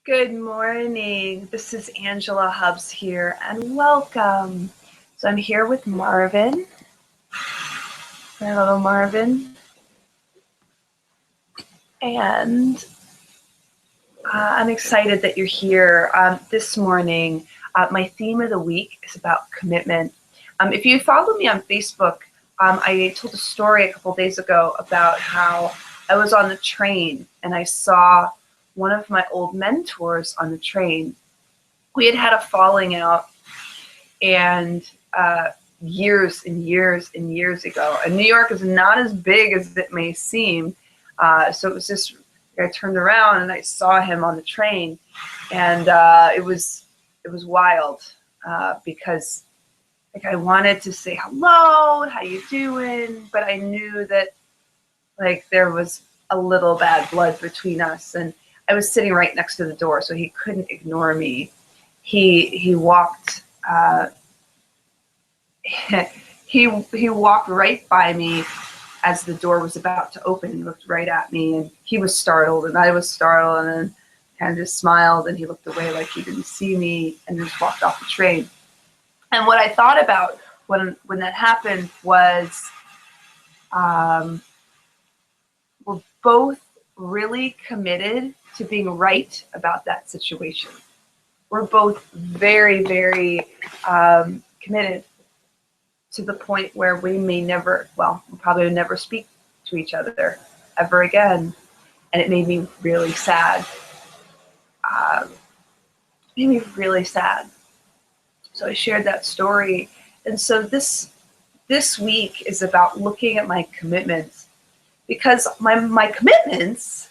Good morning. This is Angela Hubbs here, and welcome. So I'm here with Marvin. Hello, Marvin. And I'm excited that you're here this morning. My theme of the week is about commitment. If you follow me on Facebook, I told a story a couple days ago about how I was on the train and I saw one of my old mentors on the train. We had a falling out, and years and years and years ago. And New York is not as big as it may seem. So it was just, I turned around and I saw him on the train, and it was wild because like I wanted to say hello, how you doing? But I knew that like there was a little bad blood between us, and I was sitting right next to the door, so he couldn't ignore me. He walked. He walked right by me as the door was about to open. He looked right at me, and he was startled, and I was startled, and then kind of just smiled, and he looked away like he didn't see me, and just walked off the train. And what I thought about when that happened was, we're both really committed to being right about that situation. We're both very, very committed, to the point where we may never, we'll probably never speak to each other ever again. And it made me really sad. Made me really sad. So I shared that story. And so this week is about looking at my commitments, because my commitments,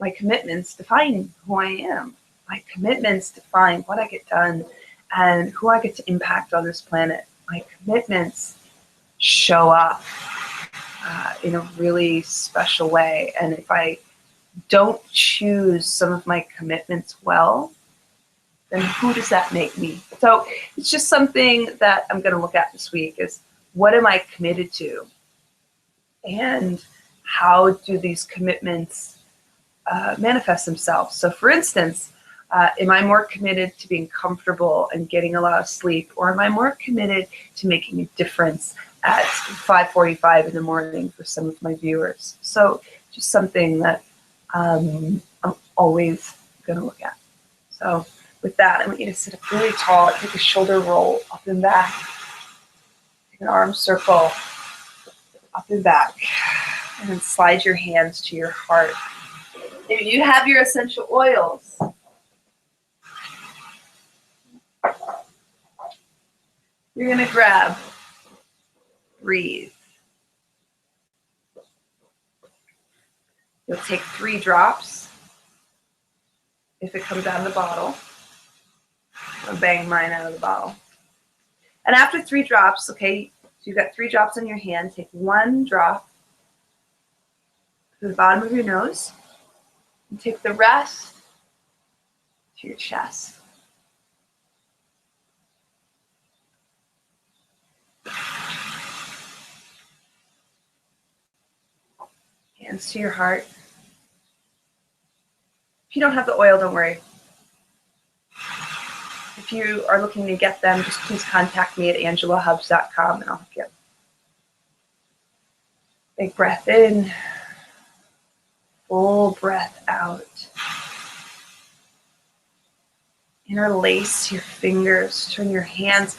my commitments define who I am. My commitments define what I get done and who I get to impact on this planet. My commitments show up in a really special way. And if I don't choose some of my commitments well, then who does that make me? So it's just something that I'm going to look at this week is, what am I committed to? And how do these commitments manifest themselves? So for instance, am I more committed to being comfortable and getting a lot of sleep, or am I more committed to making a difference at 5:45 in the morning for some of my viewers? So just something that I'm always going to look at. So with that, I want you to sit up really tall, take a shoulder roll up and back, take an arm circle up and back, and then slide your hands to your heart. If you have your essential oils, you're going to grab, breathe. You'll take 3 drops. If it comes out of the bottle, I'll bang mine out of the bottle. And after 3 drops, okay, so you've got 3 drops in your hand, take 1 drop to the bottom of your nose, and take the rest to your chest. Hands to your heart. If you don't have the oil, don't worry. If you are looking to get them, just please contact me at angelahubbs.com and I'll hook you up. Big breath in, full breath out. Interlace your fingers, turn your hands,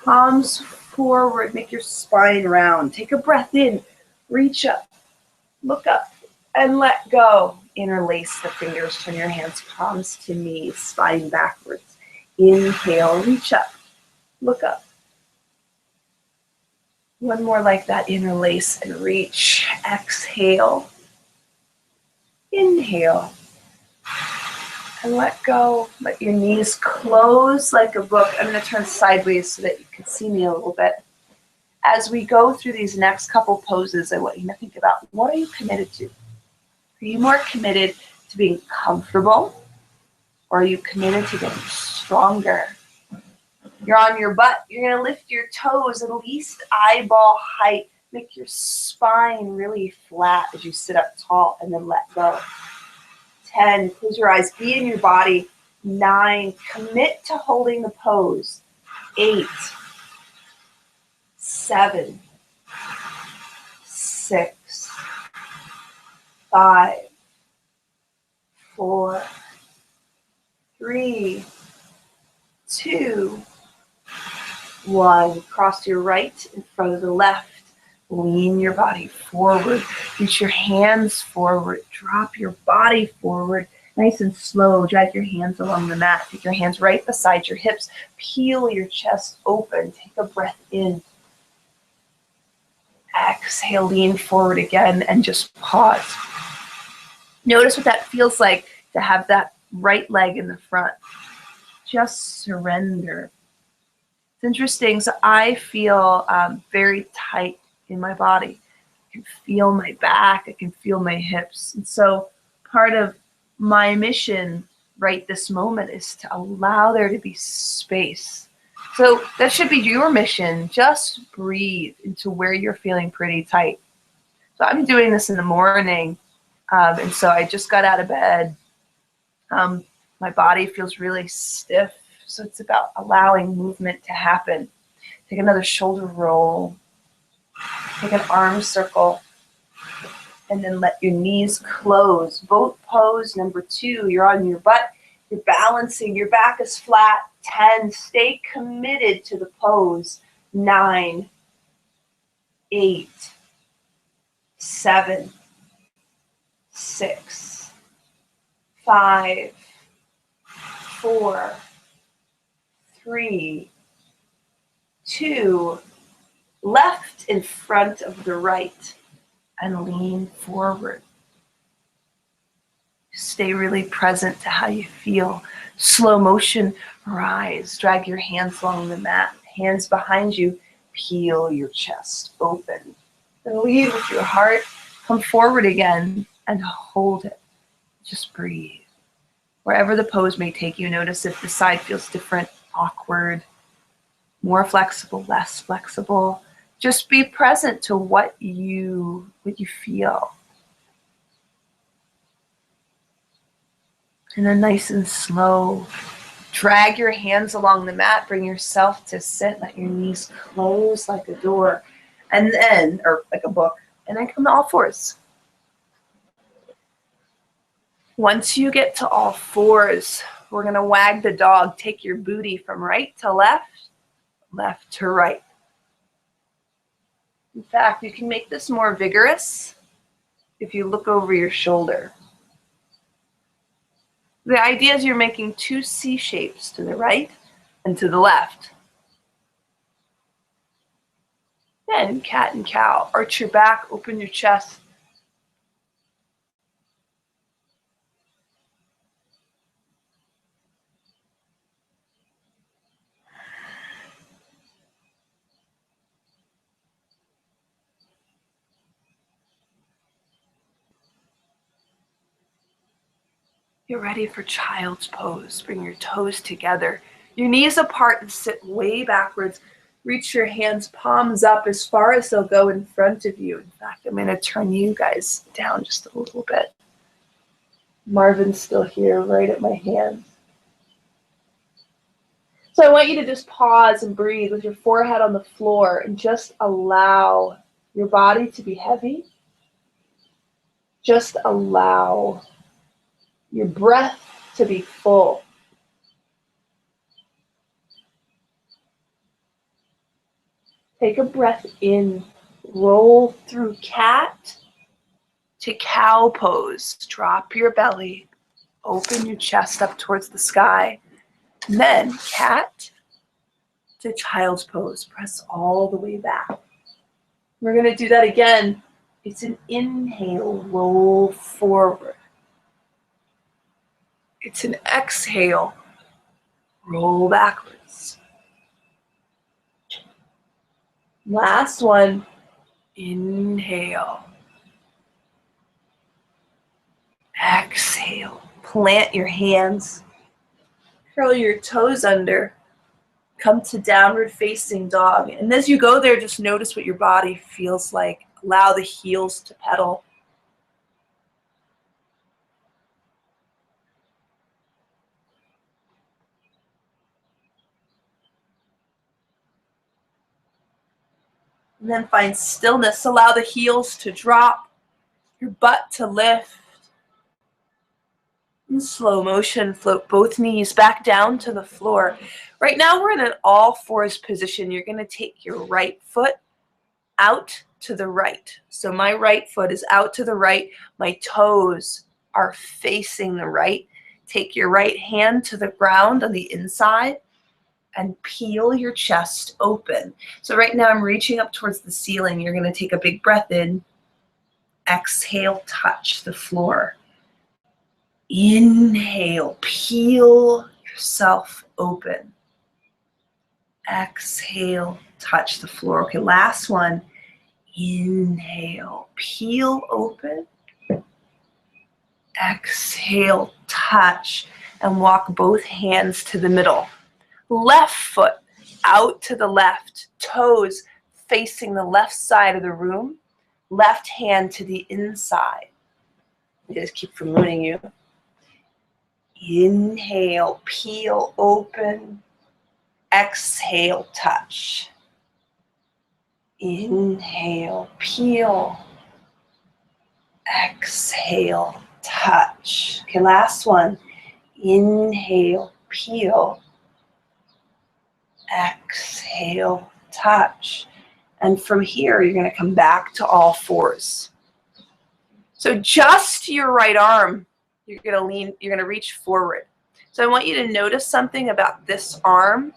palms forward, make your spine round. Take a breath in, reach up, look up, and let go. Interlace the fingers, turn your hands, palms to knees, spine backwards. Inhale, reach up, look up. One more like that, interlace and reach. Exhale, inhale, and let go. Let your knees close like a book. I'm going to turn sideways so that you can see me a little bit. As we go through these next couple poses, I want you to think about, what are you committed to? Are you more committed to being comfortable, or are you committed to getting stronger? You're on your butt. You're going to lift your toes at least eyeball height. Make your spine really flat as you sit up tall, and then let go. 10, close your eyes, be in your body. 9, commit to holding the pose. 8, 7, 6, 5, 4, 3, 2, 1. Cross your right in front of the left. Lean your body forward. Reach your hands forward. Drop your body forward. Nice and slow. Drag your hands along the mat. Take your hands right beside your hips. Peel your chest open. Take a breath in. Exhale, lean forward again and just pause. Notice what that feels like to have that right leg in the front. Just surrender. It's interesting. So I feel very tight in my body. I can feel my back. I can feel my hips. And so part of my mission right this moment is to allow there to be space. So that should be your mission. Just breathe into where you're feeling pretty tight. So I'm doing this in the morning. And so I just got out of bed. My body feels really stiff. So it's about allowing movement to happen. Take another shoulder roll. Take an arm circle. And then let your knees close. Boat pose number 2. You're on your butt. You're balancing. Your back is flat. 10. Stay committed to the pose. 9, 8, 7, 6, 5, 4, 3, 2, left in front of the right, and lean forward. Stay really present to how you feel. Slow motion, rise. Drag your hands along the mat. Hands behind you. Peel your chest open. Then lead with your heart. Come forward again and hold it. Just breathe. Wherever the pose may take you, notice if the side feels different, awkward, more flexible, less flexible. Just be present to what you feel. And then nice and slow, drag your hands along the mat, bring yourself to sit, let your knees close like a door, and then, or like a book, and then come to all fours. Once you get to all fours, we're gonna wag the dog. Take your booty from right to left, left to right. In fact, you can make this more vigorous if you look over your shoulder. The idea is you're making 2 C shapes to the right and to the left. Then cat and cow. Arch your back, open your chest. You're ready for child's pose. Bring your toes together. Your knees apart and sit way backwards. Reach your hands, palms up as far as they'll go in front of you. In fact, I'm going to turn you guys down just a little bit. Marvin's still here, right at my hands. So I want you to just pause and breathe with your forehead on the floor and just allow your body to be heavy. Just allow your breath to be full. Take a breath in, roll through cat to cow pose. Drop your belly, open your chest up towards the sky. And then cat to child's pose. Press all the way back. We're going to do that again. It's an inhale, roll forward. It's an exhale, roll backwards. Last one, inhale. Exhale, plant your hands. Curl your toes under. Come to downward facing dog. And as you go there, just notice what your body feels like. Allow the heels to pedal. And then find stillness. Allow the heels to drop, your butt to lift. In slow motion, float both knees back down to the floor. Right now we're in an all fours position. You're going to take your right foot out to the right. So my right foot is out to the right. My toes are facing the right. Take your right hand to the ground on the inside and peel your chest open. So right now I'm reaching up towards the ceiling. You're going to take a big breath in. Exhale, touch the floor. Inhale, peel yourself open. Exhale, touch the floor. Okay, last one. Inhale, peel open. Exhale, touch, and walk both hands to the middle. Left foot out to the left, toes facing the left side of the room, left hand to the inside. I just keep from ruining you. Inhale, peel open. Exhale, touch. Inhale, peel. Exhale, touch. Okay, last one. Inhale, peel. Exhale, touch. And from here, you're going to come back to all fours. So just your right arm, you're going to lean, you're going to reach forward. So I want you to notice something about this arm.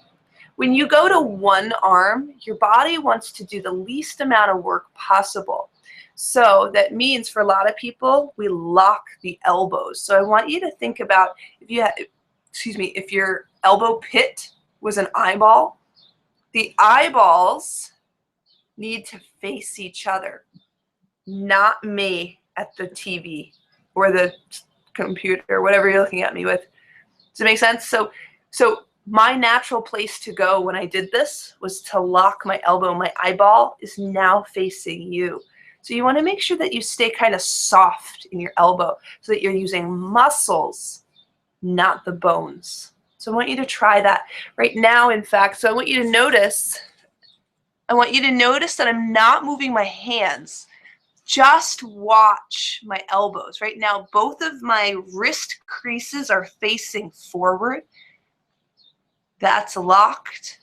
When you go to one arm, your body wants to do the least amount of work possible. So that means for a lot of people, we lock the elbows. So I want you to think about if you have, if your elbow pit was an eyeball, the eyeballs need to face each other, not me at the TV or the computer or whatever you're looking at me with. Does it make sense? So my natural place to go when I did this was to lock my elbow. My eyeball is now facing you. So you want to make sure that you stay kind of soft in your elbow so that you're using muscles, not the bones. So I want you to try that right now, in fact. So I want you to notice, that I'm not moving my hands. Just watch my elbows. Right now, both of my wrist creases are facing forward. That's locked.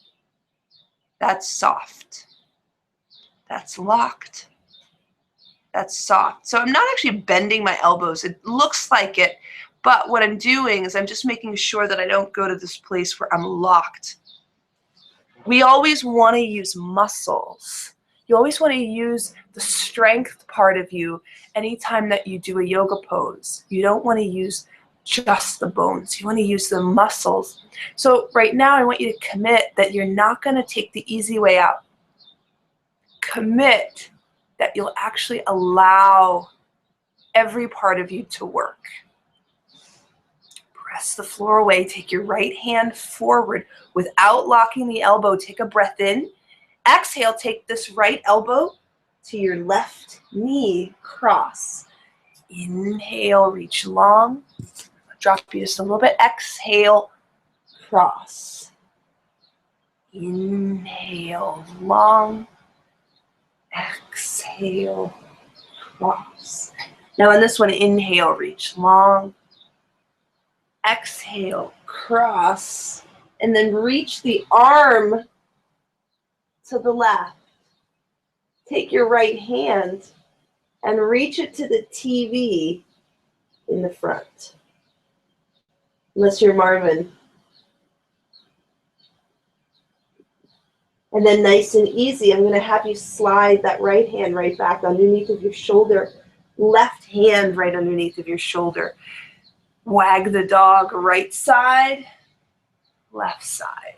That's soft. That's locked. That's soft. So I'm not actually bending my elbows. It looks like it, but what I'm doing is I'm just making sure that I don't go to this place where I'm locked. We always want to use muscles. You always want to use the strength part of you anytime that you do a yoga pose. You don't want to use just the bones. You want to use the muscles. So right now I want you to commit that you're not going to take the easy way out. Commit that you'll actually allow every part of you to work. Press the floor away. Take your right hand forward without locking the elbow. Take a breath in. Exhale, take this right elbow to your left knee, cross. Inhale, reach long. Drop you just a little bit. Exhale, cross. Inhale, long. Exhale, cross. Now on this one, inhale, reach long. Exhale, cross. And then reach the arm to the left. Take your right hand and reach it to the TV in the front. Unless you're Marvin. And then nice and easy, I'm going to have you slide that right hand right back underneath of your shoulder. Left hand right underneath of your shoulder. Wag the dog, right side, left side.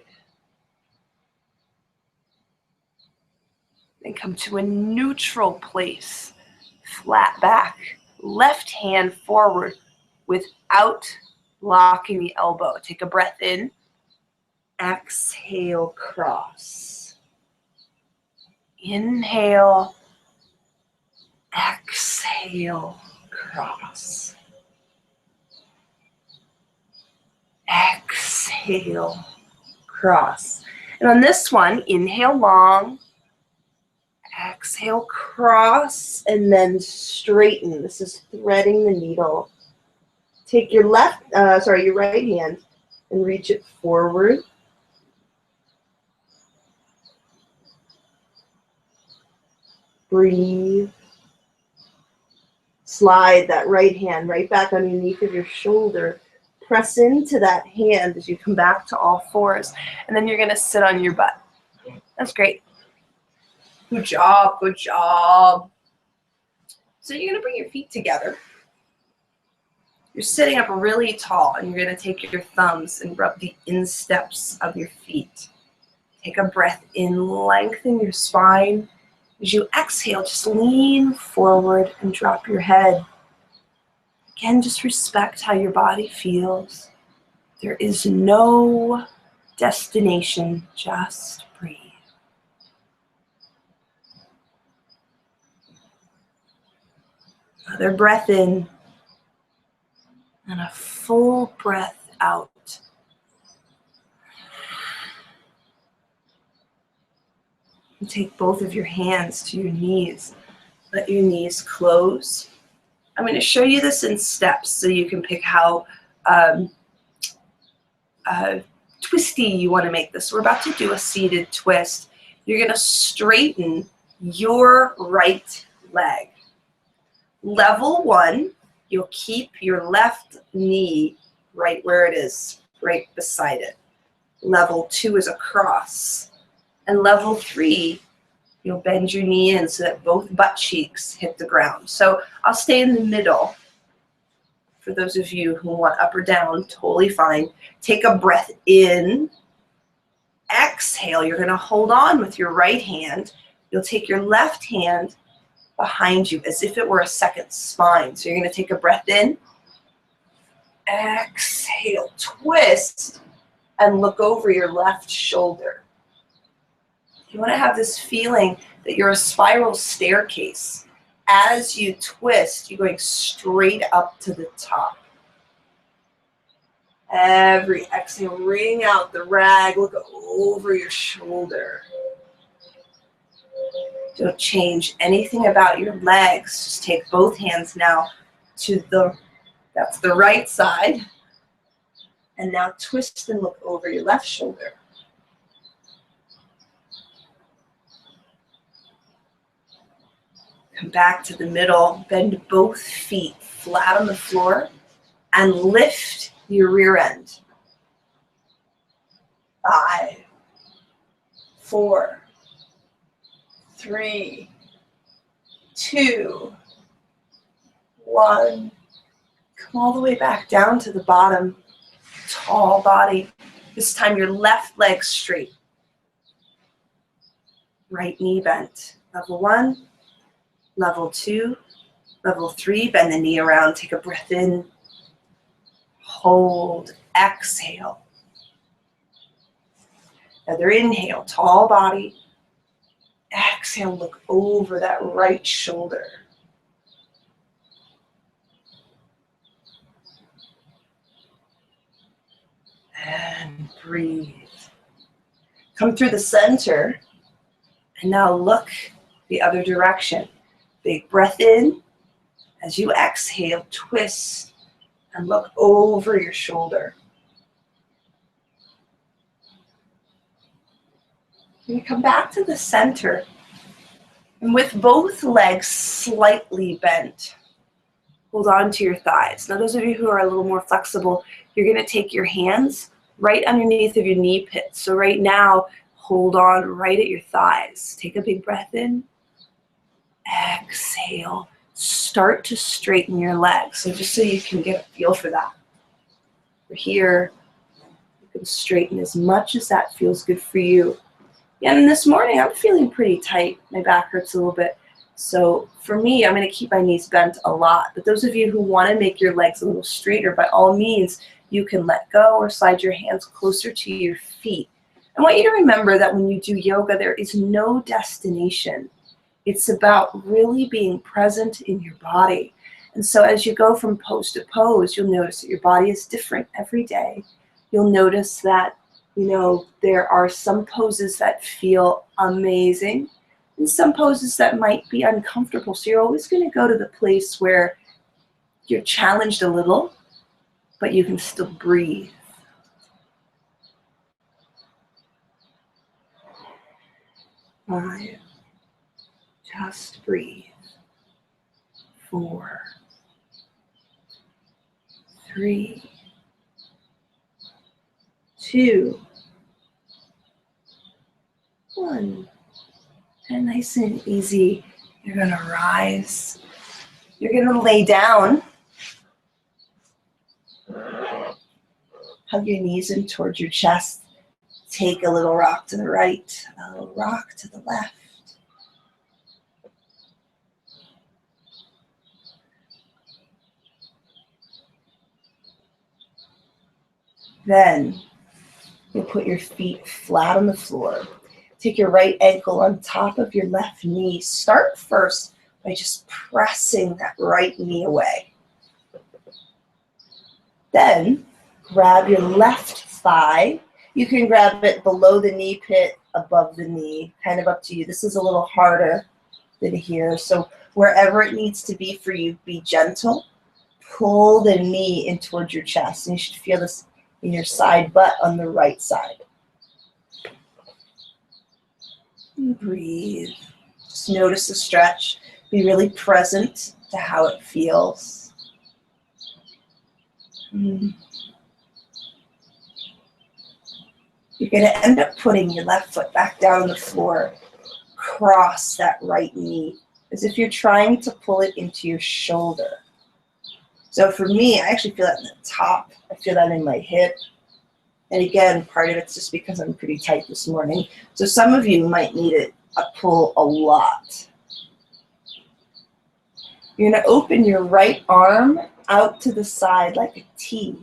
Then come to a neutral place. Flat back. Left hand forward without locking the elbow. Take a breath in. Exhale, cross. Inhale. Exhale, cross. Exhale, cross. And on this one, inhale long. exhale, cross, and then straighten. This is threading the needle. Take your your right hand and reach it forward. Breathe. Slide that right hand right back underneath of your shoulder. Press into that hand as you come back to all fours. And then you're going to sit on your butt. That's great. Good job, good job. So you're going to bring your feet together. You're sitting up really tall, and you're going to take your thumbs and rub the insteps of your feet. Take a breath in, lengthen your spine. As you exhale, just lean forward and drop your head. Again, just respect how your body feels. There is no destination, just breathe. Another breath in and a full breath out. And take both of your hands to your knees. Let your knees close. I'm going to show you this in steps so you can pick how twisty you want to make this. We're about to do a seated twist. You're going to straighten your right leg. Level 1, you'll keep your left knee right where it is, right beside it. Level 2 is a cross. And level 3, you'll bend your knee in so that both butt cheeks hit the ground. So I'll stay in the middle. For those of you who want up or down, totally fine. Take a breath in. Exhale. You're going to hold on with your right hand. You'll take your left hand behind you as if it were a second spine. So you're going to take a breath in. Exhale. Twist and look over your left shoulder. You want to have this feeling that you're a spiral staircase. As you twist, you're going straight up to the top. Every exhale, wring out the rag, look over your shoulder. Don't change anything about your legs. Just take both hands now to that's the right side. And now twist and look over your left shoulder. Come back to the middle, bend both feet flat on the floor, and lift your rear end. 5, 4, 3, 2, 1. Come all the way back down to the bottom. Tall body. This time your left leg straight. Right knee bent. Level 1. Level 2, level 3, bend the knee around, take a breath in, hold, exhale. Another inhale, tall body. Exhale, look over that right shoulder. And breathe. Come through the center, and now look the other direction. Big breath in. As you exhale, twist and look over your shoulder. You come back to the center. And with both legs slightly bent, hold on to your thighs. Now, those of you who are a little more flexible, you're going to take your hands right underneath of your knee pit. So right now, hold on right at your thighs. Take a big breath in. Exhale. Start to straighten your legs. So just so you can get a feel for that. For here, you can straighten as much as that feels good for you. And this morning, I'm feeling pretty tight. My back hurts a little bit. So for me, I'm going to keep my knees bent a lot. But those of you who want to make your legs a little straighter, by all means, you can let go or slide your hands closer to your feet. I want you to remember that when you do yoga, there is no destination. It's about really being present in your body. And so as you go from pose to pose, you'll notice that your body is different every day. You'll notice that, there are some poses that feel amazing. In some poses that might be uncomfortable, so you're always going to go to the place where you're challenged a little, but you can still breathe. 5, just breathe. 4, 3, 2, 1. And nice and easy, you're going to rise. You're going to lay down. Hug your knees in towards your chest. Take a little rock to the right, a little rock to the left. Then you'll put your feet flat on the floor. Take your right ankle on top of your left knee. Start first by just pressing that right knee away. Then grab your left thigh. You can grab it below the knee pit, above the knee, kind of up to you. This is a little harder than here. So wherever it needs to be for you, be gentle. Pull the knee in towards your chest. And you should feel this in your side butt on the right side. And breathe. Just notice the stretch. Be really present to how it feels. You're going to end up putting your left foot back down on the floor. Cross that right knee as if you're trying to pull it into your shoulder. So for me, I actually feel that in the top. I feel that in my hip. And again, part of it's just because I'm pretty tight this morning. So some of you might need it a pull a lot. You're going to open your right arm out to the side like a T.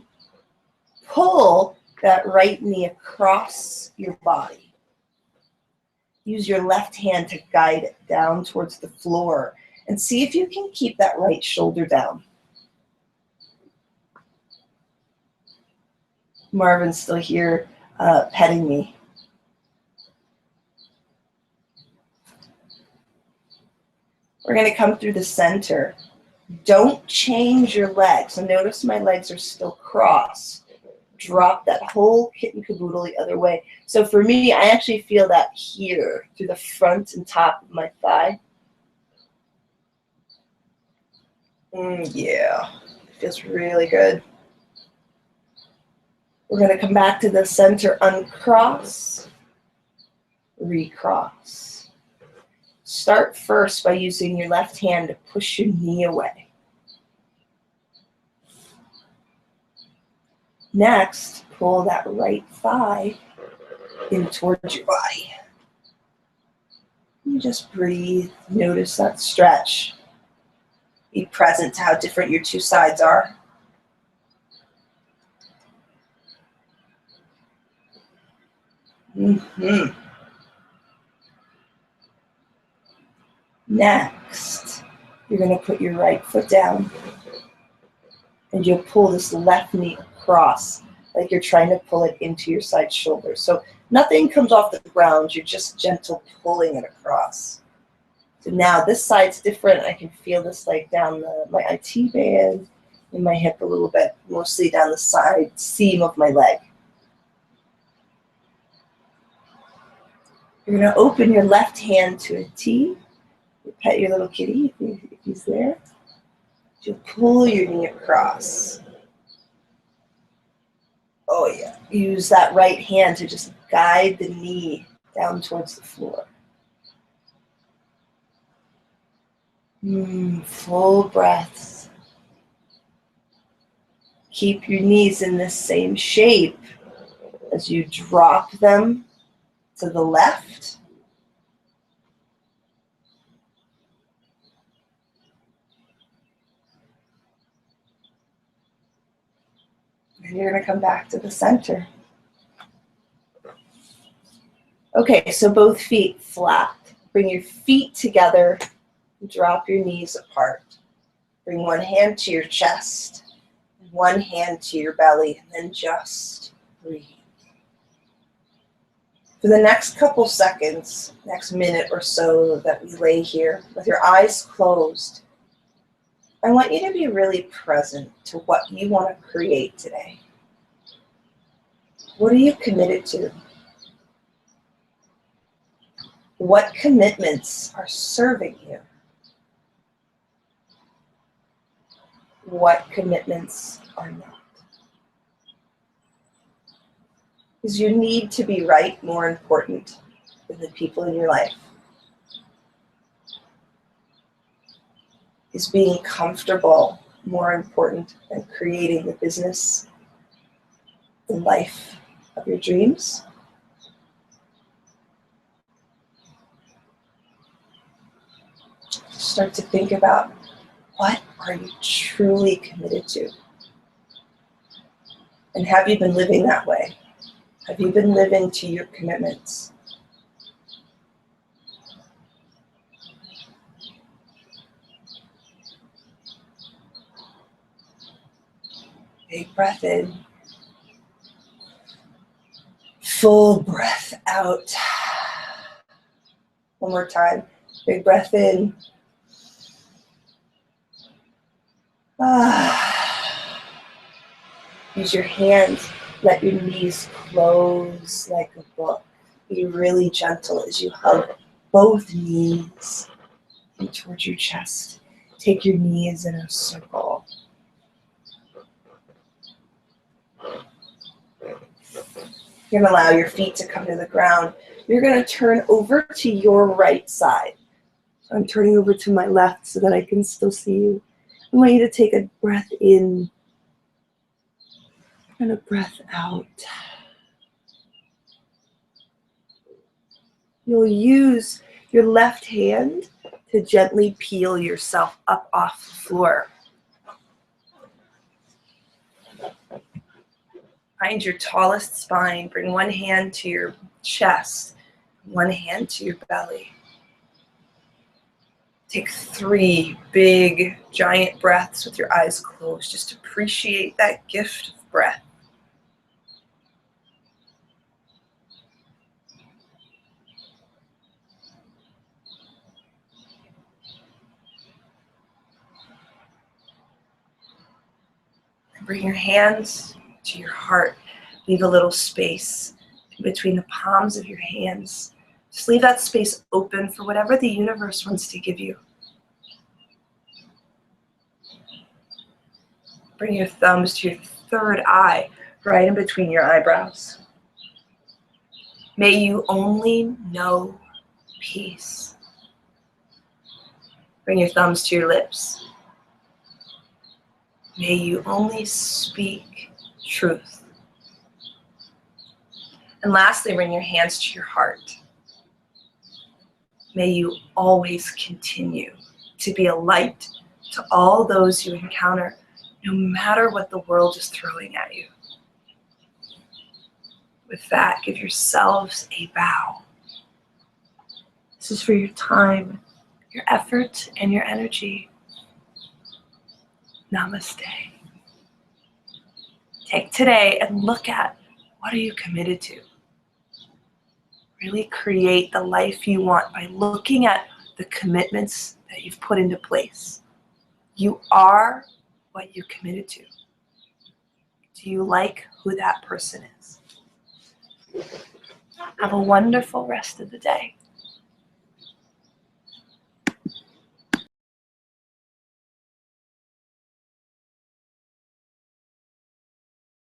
Pull that right knee across your body. Use your left hand to guide it down towards the floor and see if you can keep that right shoulder down. Marvin's still here petting me. We're going to come through the center. Don't change your legs. So notice my legs are still crossed. Drop that whole kit and caboodle the other way. So for me, I actually feel that here through the front and top of my thigh. Yeah, it feels really good. We're going to come back to the center, uncross, recross. Start first by using your left hand to push your knee away. Next, pull that right thigh in towards your body. And just breathe. Notice that stretch. Be present to how different your two sides are. Next, you're going to put your right foot down and you'll pull this left knee across like you're trying to pull it into your side shoulder. So nothing comes off the ground, you're just gentle pulling it across. So now this side's different. I can feel this like down my IT band in my hip a little bit, mostly down the side seam of my leg. You're going to open your left hand to a T. You pet your little kitty if he's there. You'll pull your knee across. Oh yeah. Use that right hand to just guide the knee down towards the floor. Full breaths. Keep your knees in the same shape as you drop them to the left. And you're going to come back to the center. Okay, so both feet flat. Bring your feet together. Drop your knees apart. Bring one hand to your chest, one hand to your belly, and then just breathe. For the next couple seconds, next minute or so that we lay here with your eyes closed, I want you to be really present to what you want to create today. What are you committed to? What commitments are serving you? What commitments are not? Is your need to be right more important than the people in your life? Is being comfortable more important than creating the business and life of your dreams? Start to think about, what are you truly committed to? And have you been living that way? Have you been living to your commitments? Big breath in. Full breath out. One more time. Big breath in. Use your hands. Let your knees close like a book. Be really gentle as you hug both knees in towards your chest. Take your knees in a circle. You're going to allow your feet to come to the ground. You're going to turn over to your right side. So I'm turning over to my left so that I can still see you. I want you to take a breath in and a breath out. You'll use your left hand to gently peel yourself up off the floor. Find your tallest spine. Bring one hand to your chest, one hand to your belly. Take 3 big, giant breaths with your eyes closed. Just appreciate that gift of breath. Bring your hands to your heart. Leave a little space between the palms of your hands. Just leave that space open for whatever the universe wants to give you. Bring your thumbs to your third eye, right in between your eyebrows. May you only know peace. Bring your thumbs to your lips. May you only speak truth. And lastly, bring your hands to your heart. May you always continue to be a light to all those you encounter, no matter what the world is throwing at you. With that, give yourselves a bow. This is for your time, your effort, and your energy. Namaste. Take today and look at, what are you committed to? Really create the life you want by looking at the commitments that you've put into place. You are what you're committed to. Do you like who that person is? Have a wonderful rest of the day.